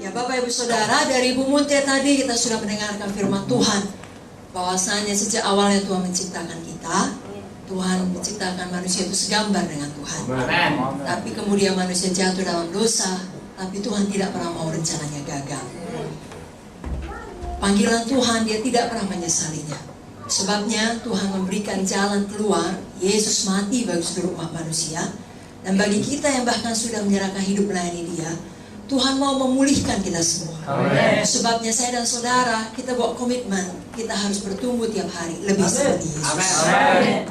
Ya Bapak Ibu Saudara, dari Ibu Munte tadi kita sudah mendengarkan firman Tuhan, bahwasanya sejak awalnya Tuhan menciptakan kita, Tuhan menciptakan manusia itu segambar dengan Tuhan. Amen. Tapi kemudian manusia jatuh dalam dosa, tapi Tuhan tidak pernah mau rencananya gagal. Panggilan Tuhan dia tidak pernah menyesalinya. Sebabnya Tuhan memberikan jalan keluar, Yesus mati bagi seluruh umat manusia. Dan bagi kita yang bahkan sudah menyerahkan hidup melayani Dia, Tuhan mau memulihkan kita semua. Amen. Sebabnya saya dan saudara, kita buat komitmen, kita harus bertumbuh tiap hari lebih seperti Yesus. Amen.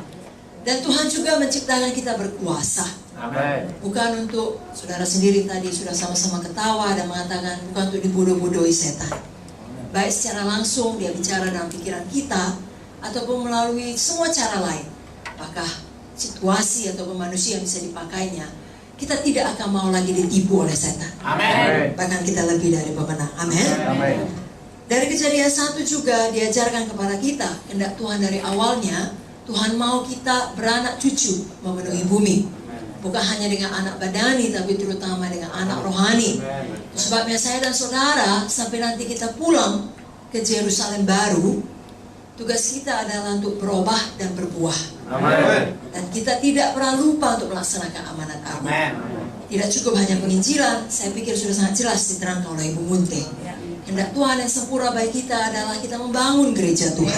Dan Tuhan juga menciptakan kita berkuasa. Amen. Bukan untuk saudara sendiri tadi sudah sama-sama ketawa dan mengatakan bukan untuk dibodoh-bodohi setan. Baik secara langsung dia bicara dalam pikiran kita, ataupun melalui semua cara lain. Apakah situasi ataupun manusia yang bisa dipakainya, kita tidak akan mau lagi ditipu oleh setan. Amen. Bahkan kita lebih dari pemenang. Amin. Amen. Dari Kejadian 1 juga diajarkan kepada kita, kehendak Tuhan dari awalnya, Tuhan mau kita beranak cucu memenuhi bumi. Bukan hanya dengan anak badani, tapi terutama dengan anak rohani. Sebabnya saya dan saudara, sampai nanti kita pulang ke Yerusalem baru, tugas kita adalah untuk berubah dan berbuah. Amen. Dan kita tidak pernah lupa untuk melaksanakan amanat Allah. Amen. Tidak cukup hanya penginjilan, saya pikir sudah sangat jelas diterangkan oleh Ibu Munte. Kehendak Tuhan yang sempurna bagi kita adalah kita membangun gereja Tuhan.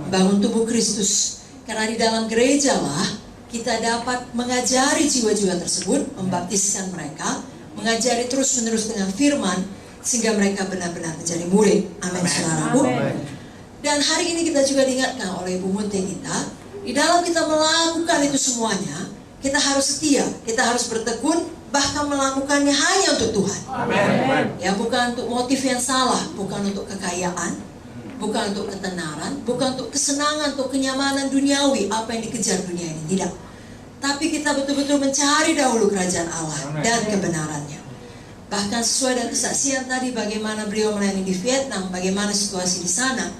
Membangun tubuh Kristus. Karena di dalam gereja lah kita dapat mengajari jiwa-jiwa tersebut, membaptiskan mereka, mengajari terus-menerus dengan firman, sehingga mereka benar-benar menjadi murid. Amin, saudaraku. Dan hari ini kita juga diingatkan oleh Ibu Munte kita, di dalam kita melakukan itu semuanya, kita harus setia, kita harus bertekun, bahkan melakukannya hanya untuk Tuhan. Amen. Ya, bukan untuk motif yang salah, bukan untuk kekayaan, bukan untuk ketenaran, bukan untuk kesenangan, untuk kenyamanan duniawi, apa yang dikejar dunia ini, tidak. Tapi kita betul-betul mencari dahulu kerajaan Allah dan kebenarannya. Bahkan sesuai dengan kesaksian tadi, bagaimana beliau melayani di Vietnam, bagaimana situasi di sana,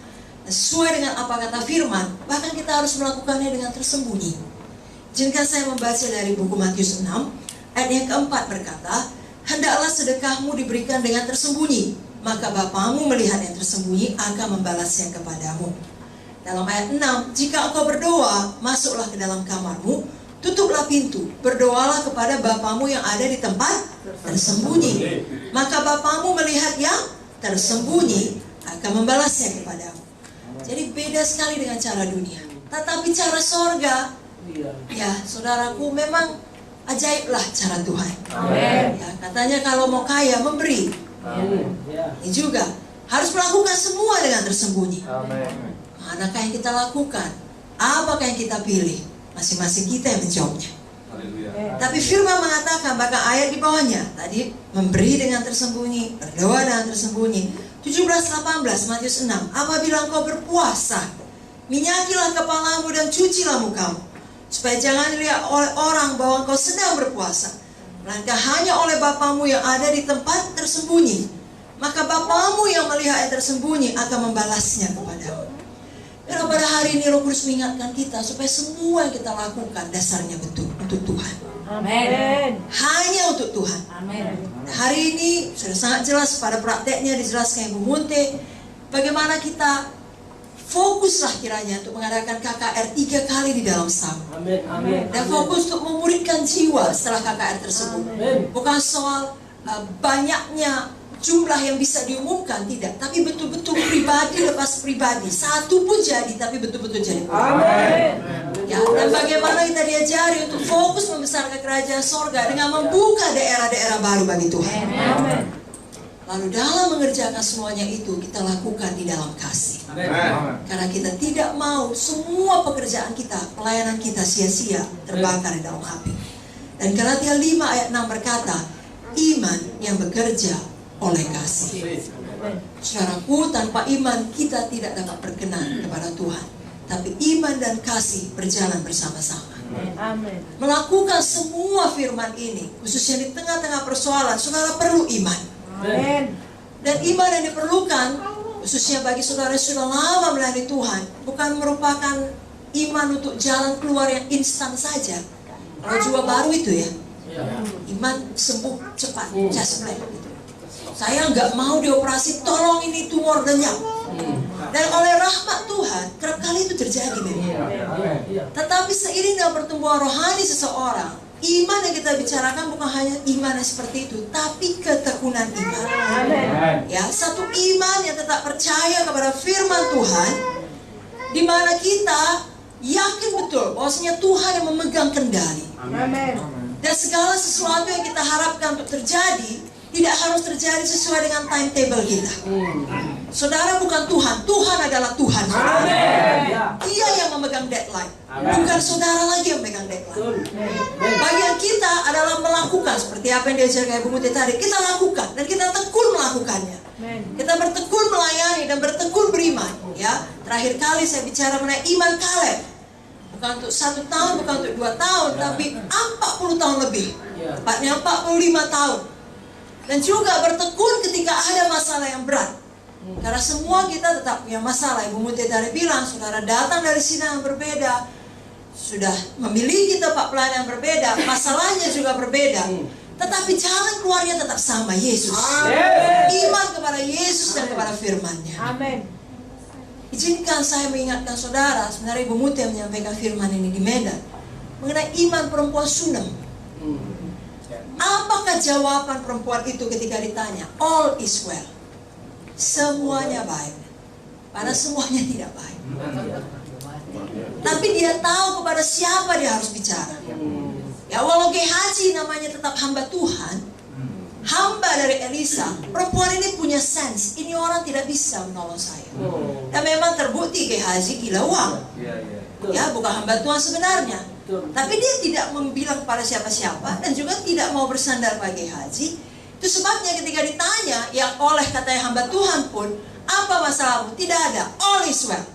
sesuai dengan apa kata firman, bahkan kita harus melakukannya dengan tersembunyi. Izinkan saya membaca dari buku Matius 6, ayat yang keempat berkata, hendaklah sedekahmu diberikan dengan tersembunyi, maka Bapamu melihat yang tersembunyi akan membalasnya kepadamu. Dalam ayat 6, jika engkau berdoa, masuklah ke dalam kamarmu, tutuplah pintu, berdoalah kepada Bapamu yang ada di tempat tersembunyi, maka Bapamu melihat yang tersembunyi akan membalasnya kepadamu. Jadi beda sekali dengan cara dunia. Tetapi cara sorga, ya saudaraku, memang ajaiblah cara Tuhan. Amen. Ya, katanya kalau mau kaya memberi. Ini juga harus melakukan semua dengan tersembunyi. Amen. Manakah yang kita lakukan? Apakah yang kita pilih? Masing-masing kita yang menjawabnya. Tapi firman mengatakan, bahkan ayat di bawahnya tadi, memberi dengan tersembunyi, berdoa dengan tersembunyi. 17-18 Matius 6, apabila engkau berpuasa, minyakilah kepalamu dan cucilah mukamu, supaya jangan dilihat oleh orang bahwa engkau sedang berpuasa, melainkan hanya oleh Bapamu yang ada di tempat tersembunyi. Maka Bapamu yang melihat yang tersembunyi akan membalasnya kepadamu. Karena pada hari ini Roh Kudus mengingatkan kita supaya semua yang kita lakukan dasarnya betul untuk Tuhan. Amin. Hanya untuk Tuhan. Amin. Hari ini sudah sangat jelas pada prakteknya dijelaskan Ibu Munte, bagaimana kita fokuslah kiranya untuk mengadakan KKR 3 kali di dalam setahun. Amin. Amin. Dan fokus untuk memuridkan jiwa setelah KKR tersebut. Bukan soal banyaknya jumlah yang bisa diumumkan, tidak. Tapi betul-betul pribadi lepas pribadi. Satu pun jadi, tapi betul-betul jadi. Amin. Ya, dan bagaimana kita diajari untuk fokus membesarkan kerajaan sorga dengan membuka daerah-daerah baru bagi Tuhan. Amin. Lalu dalam mengerjakan semuanya itu, kita lakukan di dalam kasih. Amen. Karena kita tidak mau semua pekerjaan kita, pelayanan kita sia-sia, terbakar di dalam api. Dan Galatia 5 ayat 6 berkata, iman yang bekerja oleh kasih. Saudaraku, tanpa iman kita tidak dapat berkenan kepada Tuhan. Tapi iman dan kasih berjalan bersama-sama. Amin. Melakukan semua firman ini, khususnya di tengah-tengah persoalan, saudara perlu iman. Amin. Dan iman yang diperlukan, khususnya bagi saudara yang sudah lama melayani Tuhan, bukan merupakan iman untuk jalan keluar yang instan saja. Kalau jiwa baru itu ya, iman sembuh cepat, just like gitu. Saya nggak mau dioperasi, tolong ini tumor lenyap. Dan oleh rahmat Tuhan, kerap kali itu terjadi memang. Tetapi seiring dengan pertumbuhan rohani seseorang, iman yang kita bicarakan bukan hanya iman yang seperti itu, tapi ketekunan iman. Ya, satu iman yang tetap percaya kepada firman Tuhan, di mana kita yakin betul bahwasanya Tuhan yang memegang kendali. Dan segala sesuatu yang kita harapkan untuk terjadi tidak harus terjadi sesuai dengan timetable kita. Saudara bukan Tuhan, Tuhan adalah Tuhan. Dia yang memegang deadline, bukan saudara lagi yang memegang deadline. Bagian kita adalah melakukan seperti apa yang diajarkan Ibu Muti tadi. Kita lakukan dan kita tekun melakukannya. Kita bertekun melayani dan bertekun beriman. Ya, terakhir kali saya bicara mengenai iman Kaleb. Bukan untuk 1 tahun, bukan untuk 2 tahun, tapi 40 tahun lebih. Tepatnya 45 tahun. Dan juga bertekun ketika ada masalah yang berat. Karena semua kita tetap punya masalah. Ibu Muti tadi bilang, saudara datang dari sidang yang berbeda, sudah memiliki tempat pelayanan yang berbeda, masalahnya juga berbeda. Tetapi jalan keluarnya tetap sama, Yesus. Iman kepada Yesus dan kepada firman-Nya. Amin. Izinkan saya mengingatkan saudara, sebenarnya Ibu Muti menyampaikan firman ini di Medan, mengenai iman perempuan Sunem. Apakah jawaban perempuan itu ketika ditanya? All is well. Semuanya baik. Padahal semuanya tidak baik. Tapi dia tahu kepada siapa dia harus bicara. Ya, walau Gehazi namanya tetap hamba Tuhan, hamba dari Elisa, perempuan ini punya sense, ini orang tidak bisa menolong saya. Dan memang terbukti Gehazi gila uang. Ya, bukan hamba Tuhan sebenarnya. Tapi dia tidak membilang kepada siapa-siapa dan juga tidak mau bersandar pada Gehazi. Itu sebabnya ketika ditanya, yang oleh katanya hamba Tuhan pun, apa masalahmu? Tidak ada, all is well.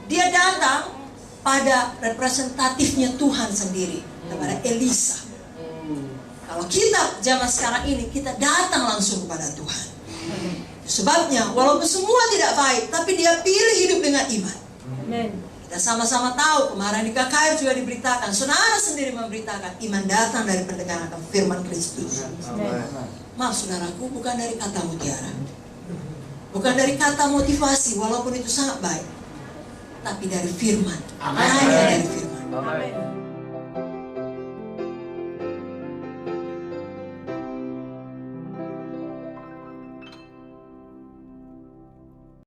Dia datang pada representatifnya Tuhan sendiri, kepada Elisa. Kalau kita zaman sekarang ini, kita datang langsung kepada Tuhan. Sebabnya, walaupun semua tidak baik, tapi dia pilih hidup dengan iman. Kita sama-sama tahu, kemarin di KKR juga diberitakan, saudara sendiri memberitakan, iman datang dari pendengaran firman Kristus. Maaf saudaraku, bukan dari kata mutiara, bukan dari kata motivasi, walaupun itu sangat baik, tapi dari firman. Hanya dari firman.